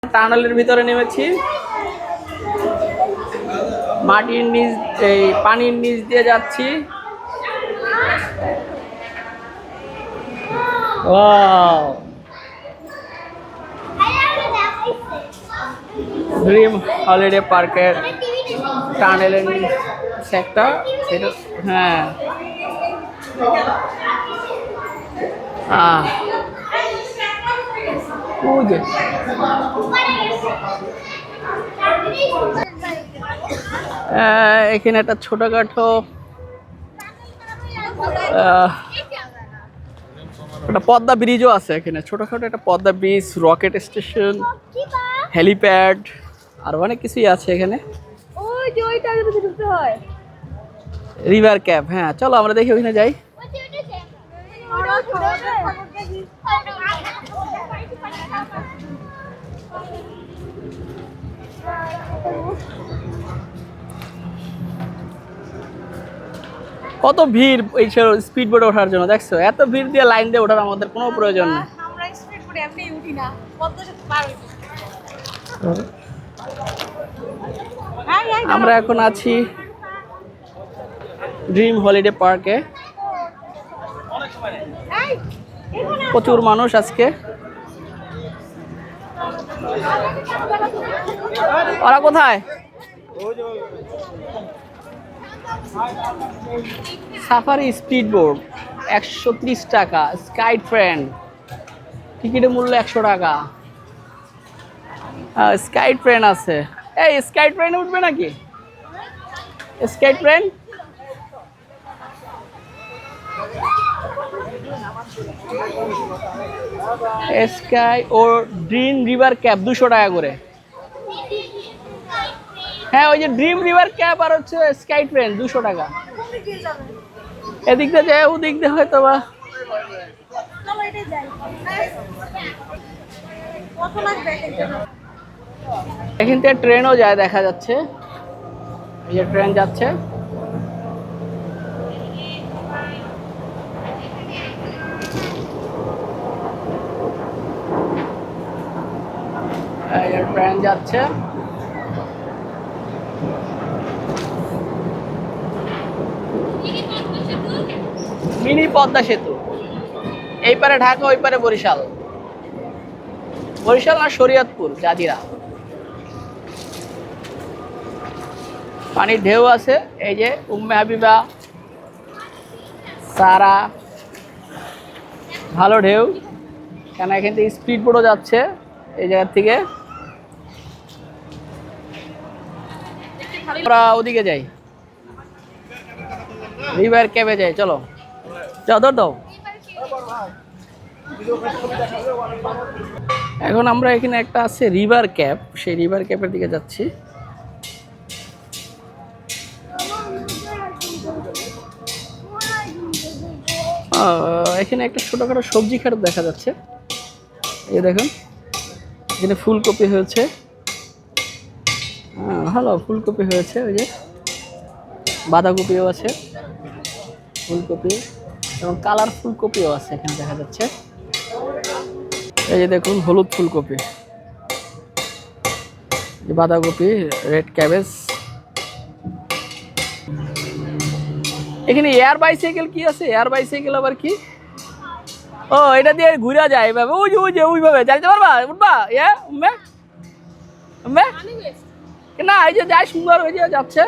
টানেলের ভিতরে নেমেছি, মাটির নিচ এই পানির নিচ দিয়ে যাচ্ছি। ওয়াও, ড্রিম হলিডে পার্কের টানেলের একটা এটা। হ্যাঁ, এখানে একটা ছোটখাটো একটা পদ্মা ব্রিজও আছে। এখানে ছোটখাটো একটা Padma bridge, rocket station, helipad আর অনেক কিছুই আছে এখানে। রিভার ক্যাপ, হ্যাঁ চলো আমরা দেখি ওখানে যাই। কত ভিড় এই স্পিড বোটে ওঠার জন্য, দেখছো? এত ভিড় দিয়ে লাইন দিয়ে ওঠার আমাদের কোনো প্রয়োজন নেই। আমরা এখন আছি ড্রিম হলিডে পার্কে। প্রচুর মানুষ আজকে। ওরা কোথায়? সাফারি স্পিড বোট 130 টাকা, স্কাই ট্রেন টিকিটের মূল্য 100 টাকা। স্কাই ট্রেন আছে। এই স্কাই ট্রেনে উঠবে নাকি? স্কাই ট্রেন স্কাই ও ড্রিম রিভার ক্যাপ 200 টাকা করে। হ্যাঁ, ওই যে ড্রিম রিভার ক্যাপ আর হচ্ছে স্কাই ট্রেন 200 টাকা। এদিক দিয়ে যায়, ওদিক দিয়ে হয়তো বা। এখান থেকে ট্রেনও যায় দেখা যাচ্ছে, এই যে ট্রেন যাচ্ছে। ট্রেন যাচ্ছে। মিনি পদ্মা সেতু, এই পারে ঢাকা, ওই পারে বরিশাল। বরিশাল আর শরীয়তপুর, জাজিরা। পানির ঢেউ আছে, এই যে উম্মে হাবিবা, সারা, ভালো ঢেউ। কেন এখান থেকে স্পিড বোটও যাচ্ছে এই জায়গার থেকে। আমরা ওদিকে যাই, রিভার ক্যাবে যাই, চলো চাদর দাও। এখন আমরা এখানে একটা আছে রিভার ক্যাপ, সেই রিভার ক্যাপের দিকে যাচ্ছি। এখানে একটা ছোটখাটো সবজি খাট দেখা যাচ্ছে। এই দেখুন, এখানে ফুলকপি হয়েছে। ভালো ফুলকপি হয়েছে। ওই যে বাঁধাকপিও আছে, ফুলকপি এবং কালার ফুলকপিও আছে এখানে দেখা যাচ্ছে। এই যে দেখুন হলুদ ফুলকপি, বাঁধাকপি, রেড ক্যাবেজ। এখানে এয়ার বাইসাইকেল কি আছে? এয়ার বাইসাইকেল আবার কি? ও, এটা দিয়ে ঘুরা যায় এভাবে, ওই যে ওই যে ওইভাবে যাইতে পারবা, উঠবা? উম্মে উম্মে না, এই যে যায় সুন্দর, ওই যে যাচ্ছে।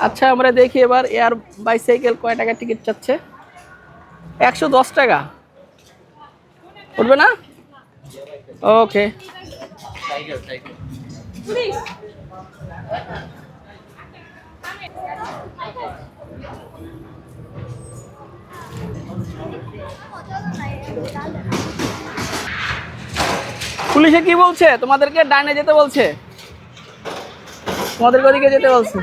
আচ্ছা, আমরা দেখি এবার এয়ার বাইসাইকেল কয় টাকা টিকিট চাচ্ছে। 110 টাকা। উঠবে না? ওকে। পুলিশে কি বলছে? তোমাদেরকে ডাইনে যেতে বলছে, তোমাদেরকে ওদিকে যেতে বলছে।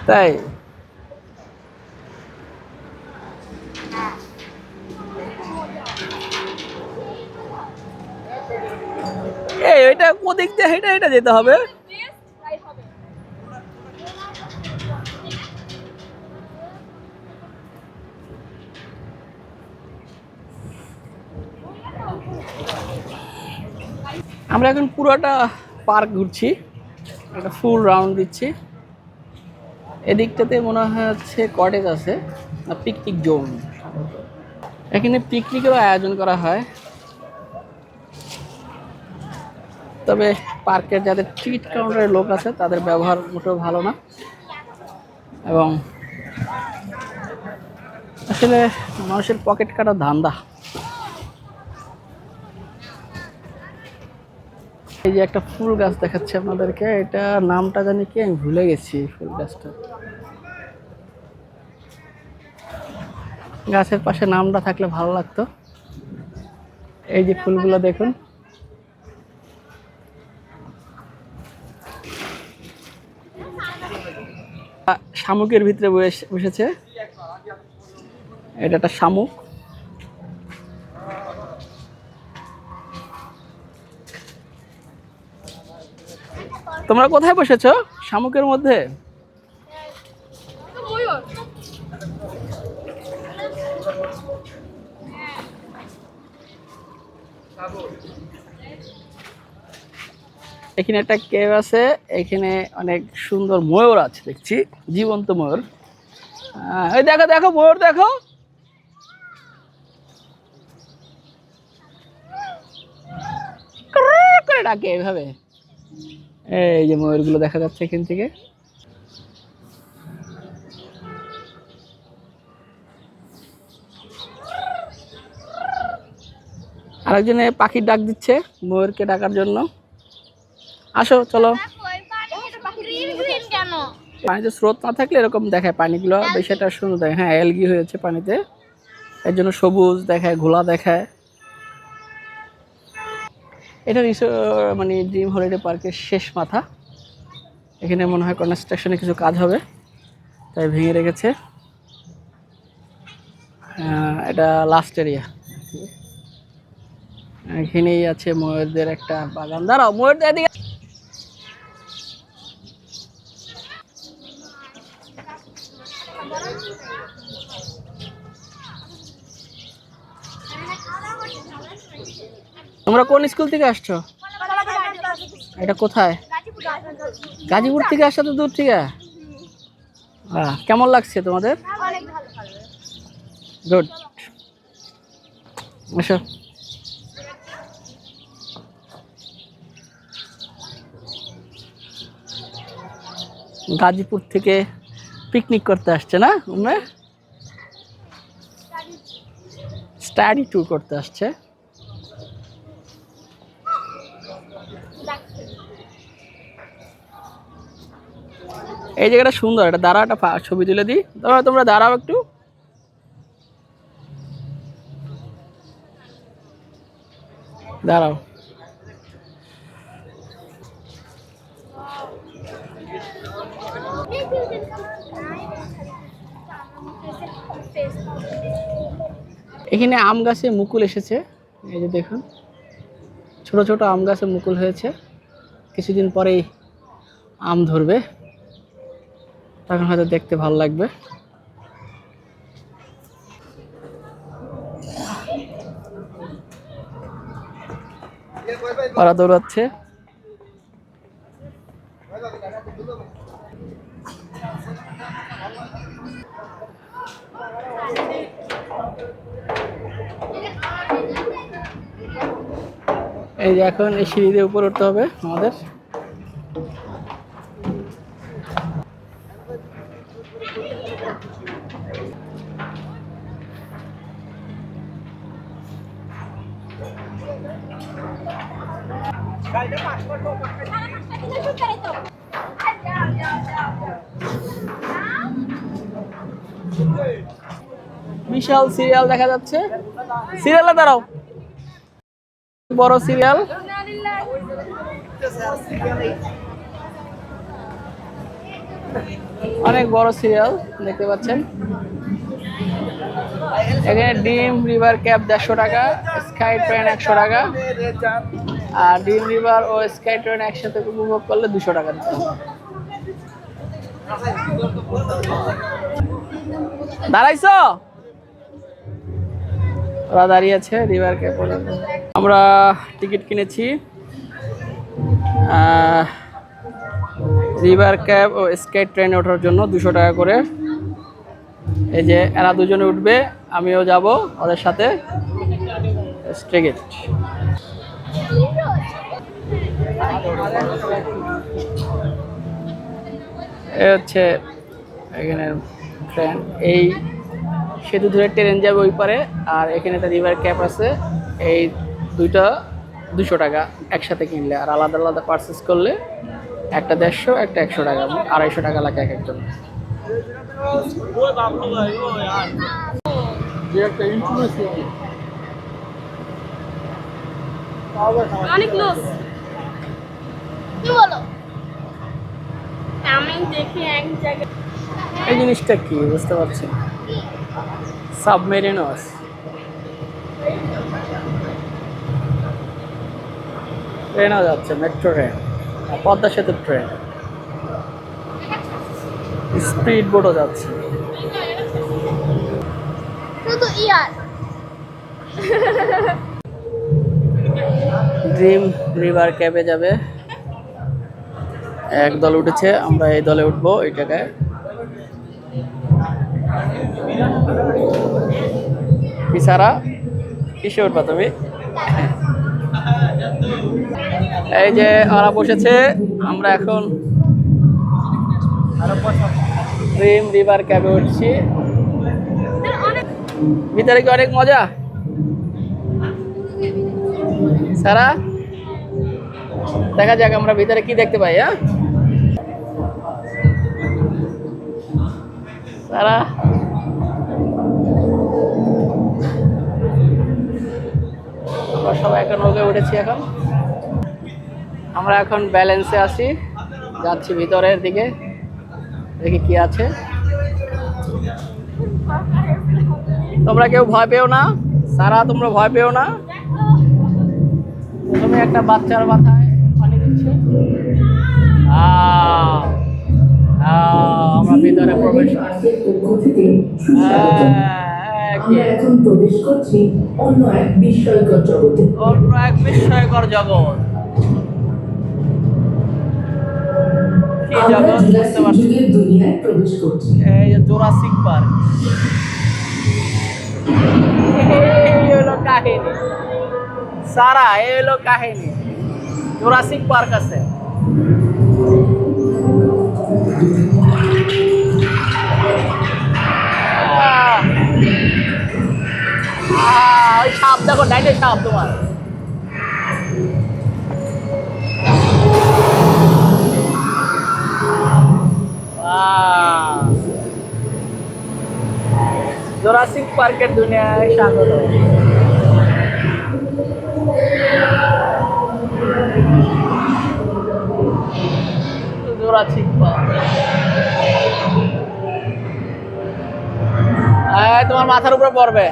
তাই এই ওইটা ওদিক দিয়ে হেঁটে হেঁটে যেতে হবে। আমরা এখন পুরোটা পার্ক ঘুরছি, একটা ফুল রাউন্ড দিচ্ছি। এদিকটাতে মনে হয় হচ্ছে কটেজ আছে না পিকনিক জোন। এখানে পিকনিকেরও আয়োজন করা হয়, তবে পার্কের যাদের টিকিট কাউন্টারের লোক আছে তাদের ব্যবহার মোটেও ভালো না, এবং আসলে মানুষের পকেট কাটা ধান্দা। এই যে একটা ফুল গাছ দেখাচ্ছে আপনাদেরকে, এটা নামটা জানি কি আমি ভুলে গেছি। ফুল গাছটা, গাছের পাশে নামটা থাকলে ভালো লাগতো। এই যে ফুলগুলো দেখুন, শামুকের ভিতরে বসেছে। এটা একটা শামুক। তোমরা কোথায় বসেছো? শামুকের মধ্যে? এখানে একটা কেভ আছে, এখানে অনেক সুন্দর ময়ূর আছে দেখছি, জীবন্ত ময়ূর। এই দেখো দেখো ময়ূর দেখো, করে ডাকে এভাবে। এই যে ময়ূরগুলো দেখা যাচ্ছে এখান থেকে। আরেকজনে পাখির ডাক দিচ্ছে ময়ূরকে ডাকার জন্য। আসো চলো। পানিতে স্রোত না থাকলে এরকম দেখায় পানিগুলো, বেশ একটা সুন্দর দেখায়। হ্যাঁ, অ্যালগি হয়েছে পানিতে, এর জন্য সবুজ দেখায়, ঘোলা দেখায়। এটা মানে ড্রিম হলিডে পার্কের শেষ মাথা। এখানে মনে হয় কনস্ট্রাকশনে কিছু কাজ হবে, তাই ভেঙে রেখেছে। এটা লাস্ট এরিয়া। এখানেই আছে ময়ূরদের একটা বাগান। দাঁড়াও, ময়ূরদের এদিকে। তোমরা কোন স্কুল থেকে আসছো? এটা কোথায়? গাজীপুর থেকে আসছো তো দূর থেকে? কেমন লাগছে তোমাদের? গুড। আসো। গাজীপুর থেকে পিকনিক করতে আসছে না উম্মে? স্টাডি ট্যুর করতে আসছে। এই জায়গাটা সুন্দর, এটা দাঁড়াও, একটা ছবি তুলে দিই। তোমরা দাঁড়াও একটু। দাঁড়াও। এখানে আম গাছে মুকুল এসেছে, এই যে দেখুন, ছোট ছোট আম গাছে মুকুল হয়েছে। কিছুদিন পরেই আম ধরবে, তখন হয়তো দেখতে ভালো লাগবে। ওরা দৌড়াচ্ছে। এই যে এখন এই সিঁড়ি দিয়ে উপরে উঠতে হবে আমাদের। বিশাল সিরিয়াল দেখা যাচ্ছে। সিরিয়ালে দাঁড়াও, বড় সিরিয়াল। অনেক বড় সিরিয়াল দেখতে পাচ্ছেন। এখানে ড্রিম রিভার ক্যাব 150 টাকা, স্কাই ট্রেন 100 টাকা, আর ড্রিম রিভার ও স্কাই ট্রেন একসাথে উপভোগ করলে 200 টাকা দিতে হবে। দাঁড়াইছো? ওরা দাঁড়িয়ে আছে রিভার ক্যাপ। আমরা টিকিট কিনেছি রিভার ক্যাব ও স্কাই ট্রেনে ওঠার জন্য 200 টাকা করে। এই যে এরা দুজনে উঠবে, আমিও যাব ওদের সাথে। টিকিট এ হচ্ছে এখানে ট্রেন, এই সেতু ধরে ট্রেন যাবে ওই পারে, আর এখানে একটা রিভার ক্যাপ আছে। এই দুইটা 200 টাকা একসাথে কিনলে, আর আলাদা আলাদা পারচেস করলে একটা 150, একটা 100 টাকা, 250 টাকা লাগে এক একজন। অনেক লস কি বলো? আমি দেখি এক জায়গায় এই জিনিসটা কি বুঝতে পারছি না। সাবমেরিনস ট্রেনও যাচ্ছে, মেট্রো ট্রেন, পদ্মা সেতু ট্রেন, স্পিড বোটও যাচ্ছে। শুধু ইয়ার ড্রিম রিভার ক্যাবে যাবে, এক দল উঠেছে, আমরা এই দলে উঠবো এই টাকায়। কি সারা কিসে উঠবা তুমি? এই যে ওরা বসেছে, আমরা এখন ড্রিম রিভার ক্যাবে উঠছি। ভিতরে কি অনেক মজা সারা? দেখা যাক আমরা ভিতরে কি দেখতে পাই। হ্যাঁ সারা, আমরা সবাই এখন ওকে উঠেছি। এখন আমরা এখন ব্যালেন্সে আছি, যাচ্ছি ভিতরের দিকে, দেখি কি আছে। তোমরা কেউ ভয় পেও না সারা, তোমরা ভয় পেও না। প্রথমে একটা বাচ্চার মাথায় পানি দিচ্ছে। আমরা ভিতরে প্রবেশ করছি। আমরা এখন প্রবেশ করছি অন্য এক বিস্ময়কর জগতে। অন্য এক বিস্ময়কর জগৎ। কি আমরা জগৎ বুঝতে জুরাসিক পারছি? যুগের দুনিয়ায় প্রবেশ করছি। এই যে জুরাসিক পার্ক। এই হলো কাহিনী সারা, এই হলো কাহিনী। জুরাসিক পার্ক আছে। ওই সাপ দেখো, ডাইটে সাপ তোমার। জুরাসিক পার্কের দুনিয়ায় স্বাগত। Jurassic park. তোমার মাথার উপরে পড়বে।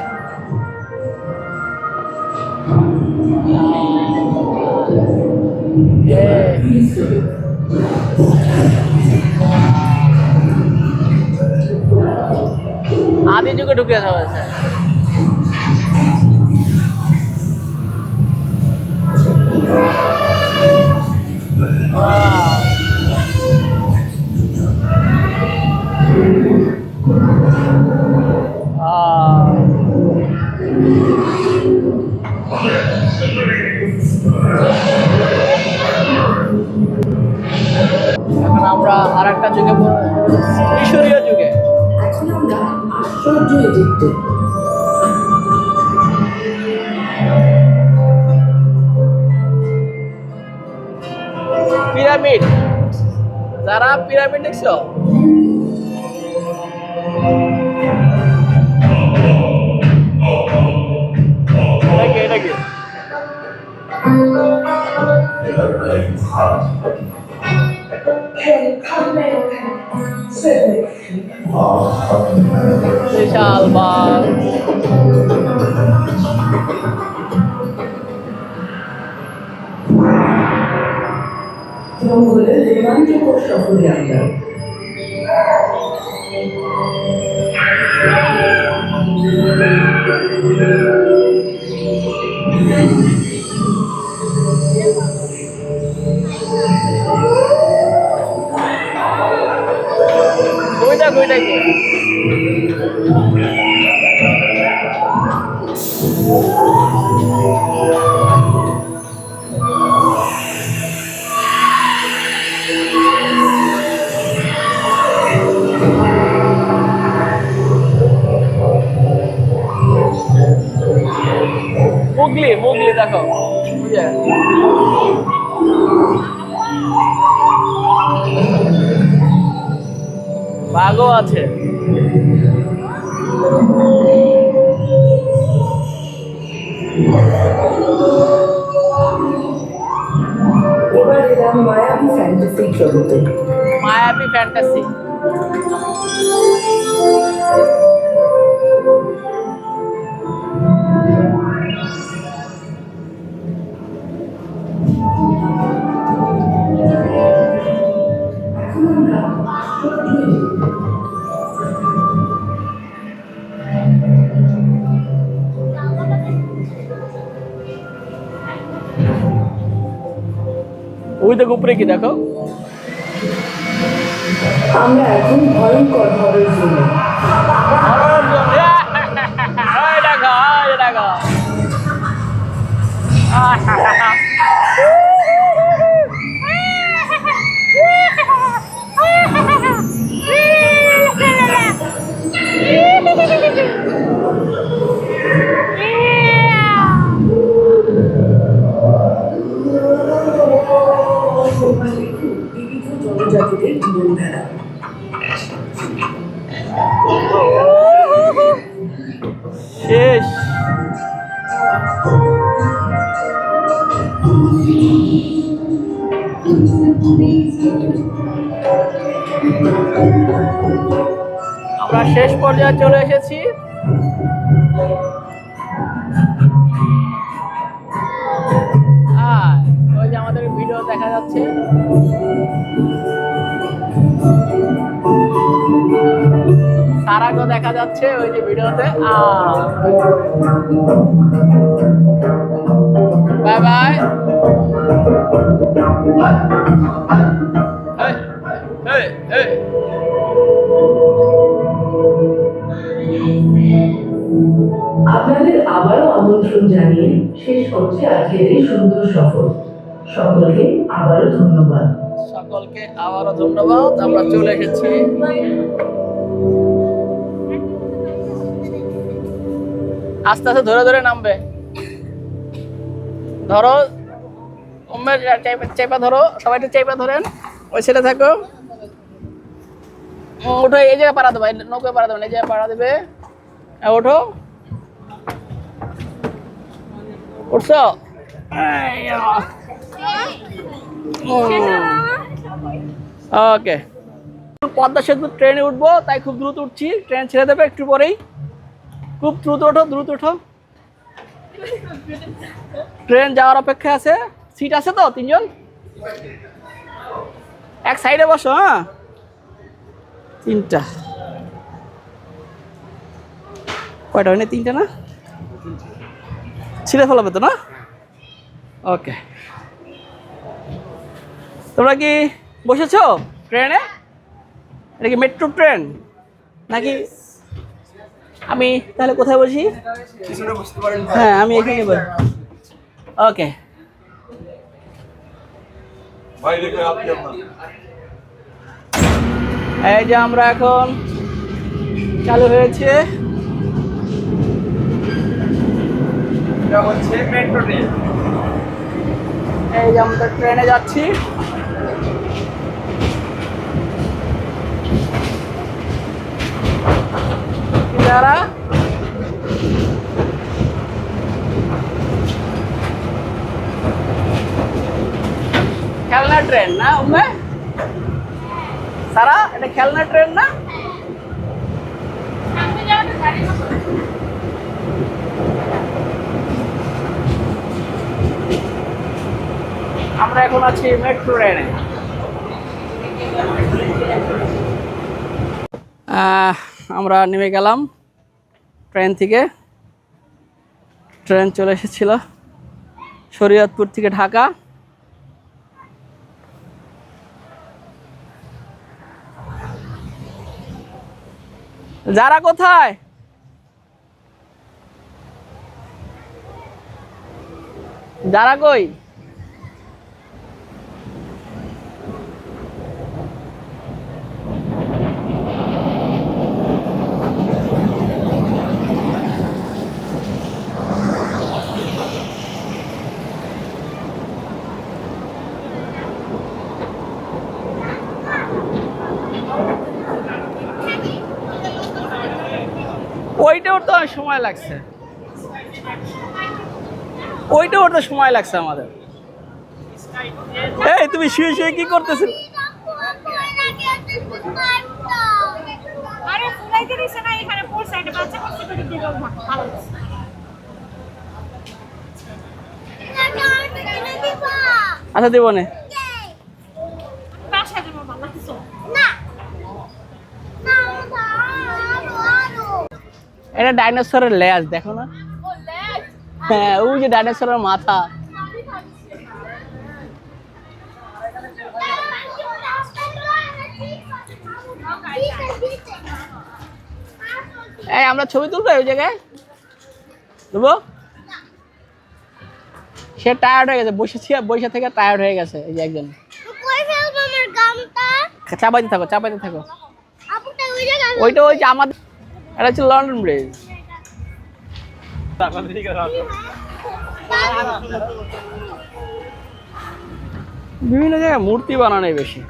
আদি যুগে ঢুকে হয়েছে। এখন আমরা আর একটা যুগে, মিশরীয় যুগে। এখন আমরা আশ্চর্য ইজিপ্টে। পিরামিড, যারা পিরামিড দেখছো? এটা কি? বিশাল বাঘ। জঙ্গলের রোমাঞ্চকর সফরে আমরা ওই দেখো ওইটাই তো। মুগলি মুগলি দেখো বুঝে বাঘও আছে। এবার এলাম মায়াবী ফ্যান্টাসি জগতে। মায়াবী ফ্যান্টাসি। এখন আমরা সত্যি ওই দেখো উপরে কি দেখো। আমরা এখন ভয়ঙ্কর হরর জোনে। ওই দেখো ওই দেখো। বিবিধ জনজাতিদের জীবনধারা। শেষ। আমরা শেষ পর্যায়ে চলে এসেছি। ওই যে আমাদের ভিডিও দেখা যাচ্ছে। সারাকে দেখা যাচ্ছে ওই যে ভিডিওতে। Bye bye. আপনাদের আবারও আমন্ত্রণ জানিয়ে শেষ করছে আজকের এই সুন্দর সফর। সকলকে আবারও ধন্যবাদ। সকলকে আবারও ধন্যবাদ। আমরা চলে এসেছি। আস্তে আস্তে ধরে ধরে নামবে। ধরো চেপা ধরো, সবাই একটু চেপা ধরেন। ওই ছেলে থাকো। ওঠো, এই জায়গায় পাড়া দেবে, নৌকায় পাড়া দেবে, এই জায়গায় পাড়া দেবে। ওঠো, উঠছো? ওকে। পদ্মা সেতু ট্রেনে উঠবো, তাই খুব দ্রুত উঠছি। ট্রেন ছেড়ে দেবে একটু পরেই। খুব দ্রুত ওঠো, দ্রুত ওঠো। ট্রেন যাওয়ার অপেক্ষা আছে। সিট আছে তো? 3 জন এক সাইডে বসো। হ্যাঁ, 3টা। কয়টা হয় না? 3টা না? ছিঁড়ে ফেলাবে তো না? ওকে। তোমরা কি বসেছো ট্রেনে? এটা কি মেট্রো ট্রেন নাকি? আমি তাহলে কোথায় বসি? হ্যাঁ, আমি এখানে বসি। ওকে। এই যে আমরা এখন চালু হয়েছে। এটা হচ্ছে মেট্রো ট্রেন। এই যে আমরা ট্রেনে যাচ্ছি। যারা খেলনা ট্রেন না উম্মে? সারা, এটা খেলনা ট্রেন না? আমরা এখন আছি মেট্রো ট্রেনে। আমরা নেমে গেলাম ট্রেন থেকে। ট্রেন চলে এসেছিল। শরীয়তপুর থেকে ঢাকা। যারা কোথায়? যারা কই? ওইটা উঠতে অনেক সময় লাগছে, ওইটা উঠতে সময় লাগছে আমাদের। এই তুমি শুয়ে শুয়ে কি করতেছিল? আরে ফুলাইতে দিছে না এখানে ফোর সাইডে বাচ্চা করতে করে দিল ভালো। আচ্ছা দেবো না। বাসা যাবো বাবা কিছু না। এটা ডাইনোসরের লেজ, দেখো না? হ্যাঁ, ওই যে ডাইনোসরের মাথা। এই আমরা ছবি তুলবো ওই জায়গায়, তুলবো। সে টায়ার্ড হয়ে গেছে, বসে থেকে টায়ার্ড হয়ে গেছে। এই যে একজন। চাপাইতে থাকো, চাপাইতে থাকো। ওইটা ওই যে আমাদের, এটা হচ্ছে লন্ডন ব্রিজ। বিভিন্ন জায়গায় মূর্তি বানানোই বেশি।